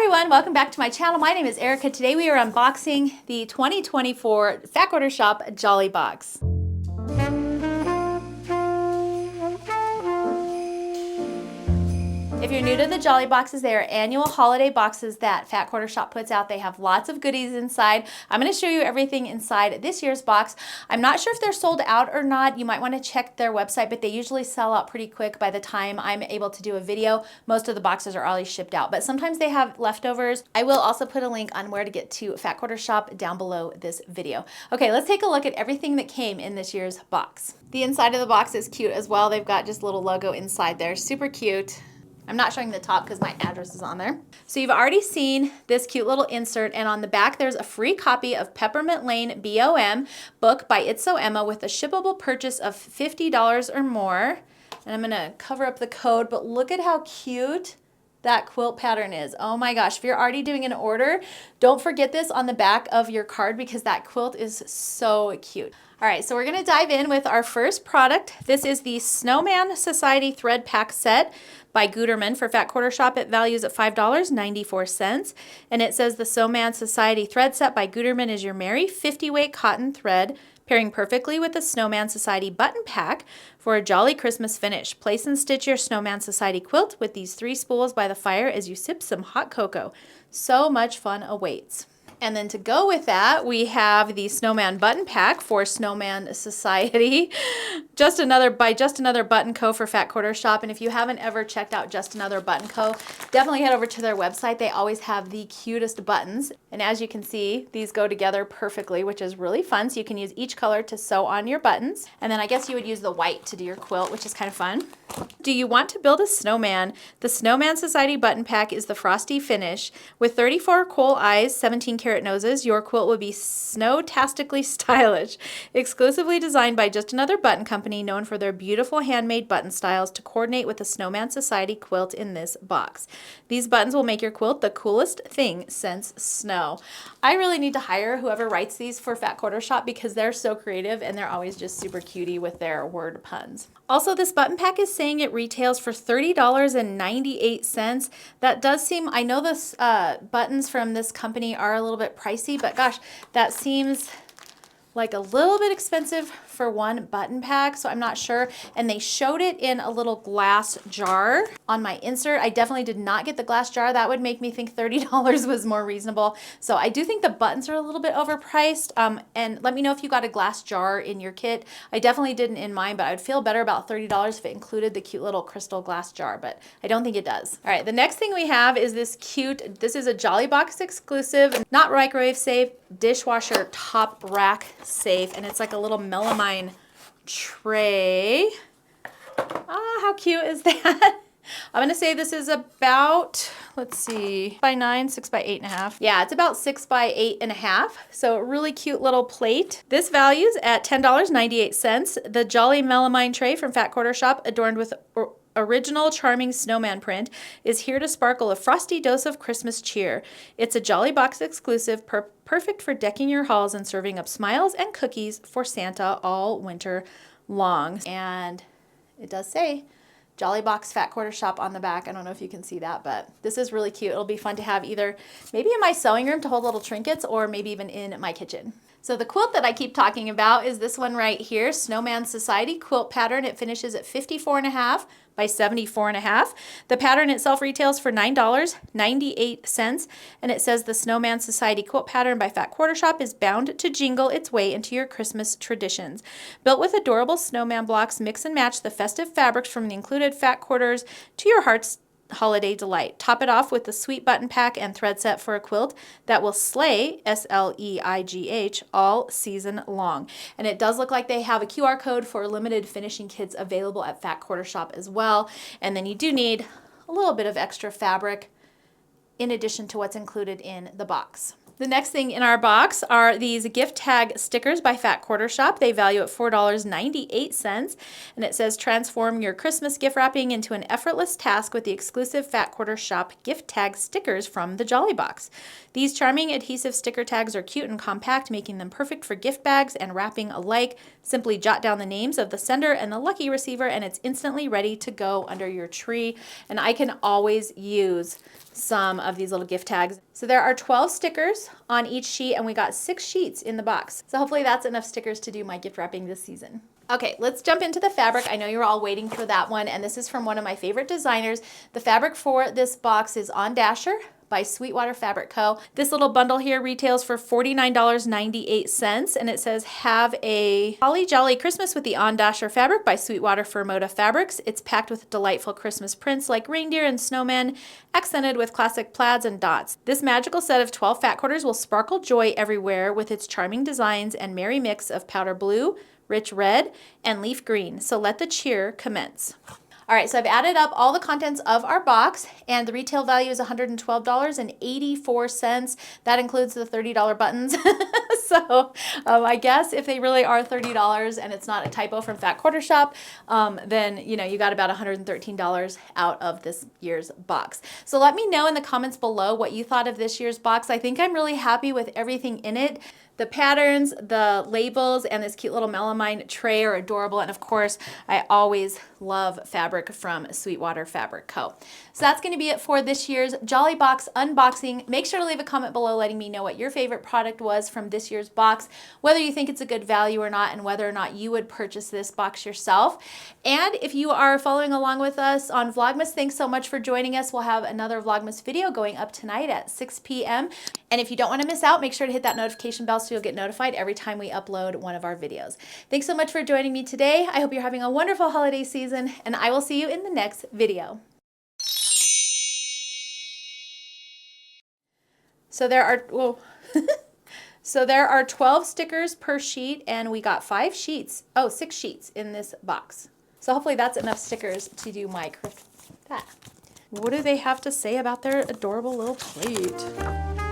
everyone, welcome back to my channel. My name is Erica. Today we are unboxing the 2024 Fat Quarter Shop Jolly Box. If you're new to the Jolly Boxes, they are annual holiday boxes that Fat Quarter Shop puts out. They have lots of goodies inside. I'm going to show you everything inside this year's box. I'm not sure if they're sold out or not. You might want to check their website, but they usually sell out pretty quick by the time I'm able to do a video. Most of the boxes are already shipped out, but sometimes they have leftovers. I will also put a link on where to get to Fat Quarter Shop down below this video. Okay, let's take a look at everything that came in this year's box. The inside of the box is cute as well. They've got just a little logo inside there. Super cute. I'm not showing the top because my address is on there. So you've already seen this cute little insert, and on the back there's a free copy of Peppermint Lane BOM book by It's So Emma with a shippable purchase of $50 or more. And I'm gonna cover up the code, but look at how cute that quilt pattern is. Oh my gosh, if you're already doing an order, don't forget this on the back of your card because that quilt is so cute. All right, so we're gonna dive in with our first product. This is the Snowman Society Thread Pack Set by Gutermann for Fat Quarter Shop. It values at $5.94. And it says the Snowman Society Thread Set by Gutermann is your merry 50-weight cotton thread, pairing perfectly with the Snowman Society button pack for a jolly Christmas finish. Place and stitch your Snowman Society quilt with these 3 spools by the fire as you sip some hot cocoa. So much fun awaits. And then to go with that, we have the Snowman Button Pack for Snowman Society. Just Another Button Co. for Fat Quarter Shop. And if you haven't ever checked out Just Another Button Co., definitely head over to their website. They always have the cutest buttons. And as you can see, these go together perfectly, which is really fun. So you can use each color to sew on your buttons. And then I guess you would use the white to do your quilt, which is kind of fun. Do you want to build a snowman? The Snowman Society Button Pack is the frosty finish. With 34 coal eyes, 17 karat noses, your quilt will be snow-tastically stylish. Exclusively designed by Just Another Button Company, known for their beautiful handmade button styles to coordinate with the Snowman Society quilt in this box. These buttons will make your quilt the coolest thing since snow. I really need to hire whoever writes these for Fat Quarter Shop because they're so creative and they're always just super cutie with their word puns. Also, this button pack is saying it retails for $30.98. That does seem, I know this buttons from this company are a little bit pricey, but gosh, that seems like a little bit expensive for one button pack, so I'm not sure. And they showed it in a little glass jar on my insert. I definitely did not get the glass jar. That would make me think $30 was more reasonable. So I do think the buttons are a little bit overpriced. And let me know if you got a glass jar in your kit. I definitely didn't in mine, but I would feel better about $30 if it included the cute little crystal glass jar, but I don't think it does. All right, the next thing we have is this cute, this is a Jolly Box exclusive, not microwave safe, dishwasher top rack safe, and it's like a little melamine tray. Ah, how cute is that? I'm gonna say this is about, let's see, by 9, 6 by 8.5. Yeah, it's about 6 by 8.5. So a really cute little plate. This values at $10.98. The Jolly Melamine tray from Fat Quarter Shop, adorned with original charming snowman print, is here to sparkle a frosty dose of Christmas cheer. It's a Jolly Box exclusive, perfect for decking your halls and serving up smiles and cookies for Santa all winter long. And it does say Jolly Box Fat Quarter Shop on the back. I don't know if you can see that, but this is really cute. It'll be fun to have either maybe in my sewing room to hold little trinkets or maybe even in my kitchen. So the quilt that I keep talking about is this one right here, Snowman Society quilt pattern. It finishes at 54.5 by 74.5. The pattern itself retails for $9.98, and it says the Snowman Society quilt pattern by Fat Quarter Shop is bound to jingle its way into your Christmas traditions. Built with adorable snowman blocks, mix and match the festive fabrics from the included Fat Quarters to your heart's holiday delight. Top it off with the sweet button pack and thread set for a quilt that will slay, S-L-E-I-G-H, all season long. And it does look like they have a QR code for limited finishing kits available at Fat Quarter Shop as well. And then you do need a little bit of extra fabric in addition to what's included in the box. The next thing in our box are these gift tag stickers by Fat Quarter Shop. They value at $4.98, and it says transform your Christmas gift wrapping into an effortless task with the exclusive Fat Quarter Shop gift tag stickers from the Jolly Box. These charming adhesive sticker tags are cute and compact, making them perfect for gift bags and wrapping alike. Simply jot down the names of the sender and the lucky receiver, and it's instantly ready to go under your tree. And I can always use some of these little gift tags. So there are 12 stickers on each sheet, and we got 6 sheets in the box. So hopefully that's enough stickers to do my gift wrapping this season. Okay, let's jump into the fabric. I know you were all waiting for that one, and this is from one of my favorite designers. The fabric for this box is On Dasher by Sweetwater Fabric Co. This little bundle here retails for $49.98, and it says, have a holly jolly Christmas with the On Dasher fabric by Sweetwater Fermoda Fabrics. It's packed with delightful Christmas prints like reindeer and snowmen, accented with classic plaids and dots. This magical set of 12 fat quarters will sparkle joy everywhere with its charming designs and merry mix of powder blue, rich red, and leaf green. So let the cheer commence. All right, so I've added up all the contents of our box, and the retail value is $112.84. That includes the $30 buttons. So I guess if they really are $30 and it's not a typo from Fat Quarter Shop, then you got about $113 out of this year's box. So let me know in the comments below what you thought of this year's box. I think I'm really happy with everything in it. The patterns, the labels, and this cute little melamine tray are adorable. And of course, I always love fabric from Sweetwater Fabric Co. So that's going to be it for this year's Jolly Box unboxing. Make sure to leave a comment below letting me know what your favorite product was from this year's box, whether you think it's a good value or not, and whether or not you would purchase this box yourself. And if you are following along with us on Vlogmas, thanks so much for joining us. We'll have another Vlogmas video going up tonight at 6 p.m. And if you don't want to miss out, make sure to hit that notification bell so you'll get notified every time we upload one of our videos. Thanks so much for joining me today. I hope you're having a wonderful holiday season, and I will see you in the next video. So there are, so there are 12 stickers per sheet, and we got 6 sheets in this box. So hopefully that's enough stickers to do my that. What do they have to say about their adorable little plate?